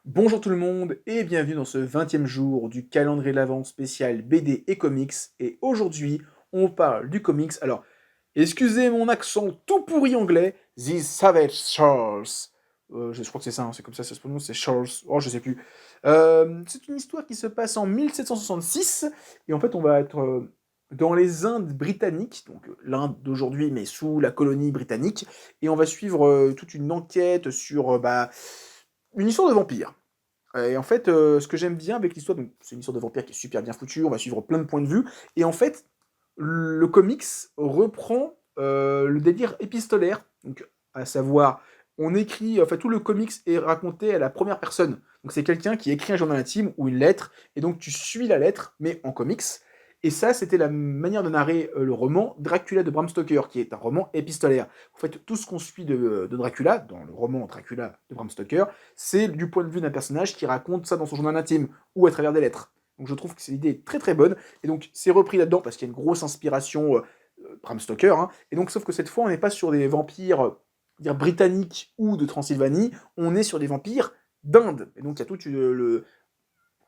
Bonjour tout le monde et bienvenue dans ce 20e jour du calendrier de l'Avent spécial BD et comics. Et aujourd'hui, on parle du comics. Alors, excusez mon accent tout pourri anglais, The Savage Charles. Je crois que c'est ça, hein, c'est comme ça que ça se prononce, c'est Charles. Oh, je sais plus. C'est une histoire qui se passe en 1766 et en fait, on va être dans les Indes britanniques, donc l'Inde d'aujourd'hui, mais sous la colonie britannique, et on va suivre toute une enquête sur une histoire de vampire. Et en fait, ce que j'aime bien avec l'histoire, donc c'est une histoire de vampire qui est super bien foutue, on va suivre plein de points de vue, et en fait, le comics reprend le délire épistolaire, donc à savoir, on écrit, en fait, tout le comics est raconté à la première personne. Donc c'est quelqu'un qui écrit un journal intime ou une lettre, et donc tu suis la lettre, mais en comics. Et ça, c'était la manière de narrer le roman Dracula de Bram Stoker, qui est un roman épistolaire. En fait, tout ce qu'on suit de Dracula, dans le roman Dracula de Bram Stoker, c'est du point de vue d'un personnage qui raconte ça dans son journal intime, ou à travers des lettres. Donc je trouve que l'idée est très très bonne, et donc c'est repris là-dedans parce qu'il y a une grosse inspiration Bram Stoker, hein. Et donc sauf que cette fois on n'est pas sur des vampires dire britanniques ou de Transylvanie, on est sur des vampires d'Inde. Et donc il y a toute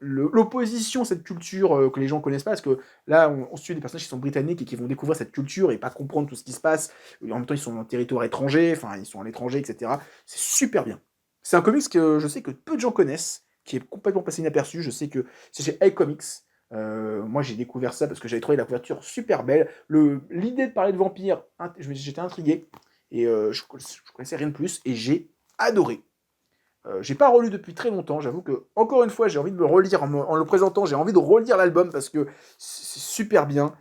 l'opposition, cette culture que les gens connaissent pas, parce que là, on suit des personnages qui sont britanniques et qui vont découvrir cette culture et pas comprendre tout ce qui se passe. En même temps, ils sont en territoire étranger, enfin, ils sont à l'étranger, etc. C'est super bien. C'est un comics que je sais que peu de gens connaissent, qui est complètement passé inaperçu. Je sais que c'est chez iComics. Moi, j'ai découvert ça parce que j'avais trouvé la couverture super belle. L'idée de parler de vampires, j'étais intrigué et je connaissais rien de plus et j'ai adoré. J'ai pas relu depuis très longtemps, j'avoue que, encore une fois, j'ai envie de me relire, en le présentant, j'ai envie de relire l'album parce que c'est super bien.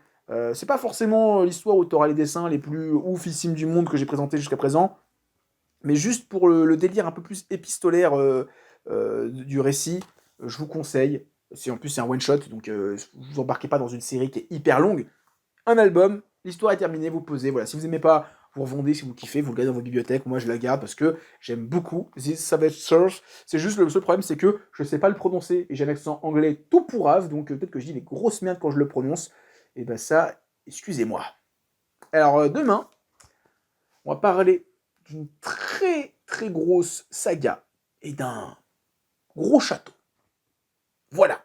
C'est pas forcément l'histoire où tu auras les dessins les plus oufissimes du monde que j'ai présenté jusqu'à présent, mais juste pour le délire un peu plus épistolaire du récit, je vous conseille. En plus c'est un one-shot, donc vous embarquez pas dans une série qui est hyper longue, un album, l'histoire est terminée, vous posez, voilà. Si vous aimez pas, vous revendez, si vous kiffez, vous le gardez dans vos bibliothèques. Moi, je la garde parce que j'aime beaucoup The Savage Surf. C'est juste le seul problème, c'est que je sais pas le prononcer et j'ai un accent anglais tout pourrave, donc peut-être que je dis des grosses merdes quand je le prononce. Et ben ça, excusez-moi. Alors demain, on va parler d'une très très grosse saga et d'un gros château. Voilà.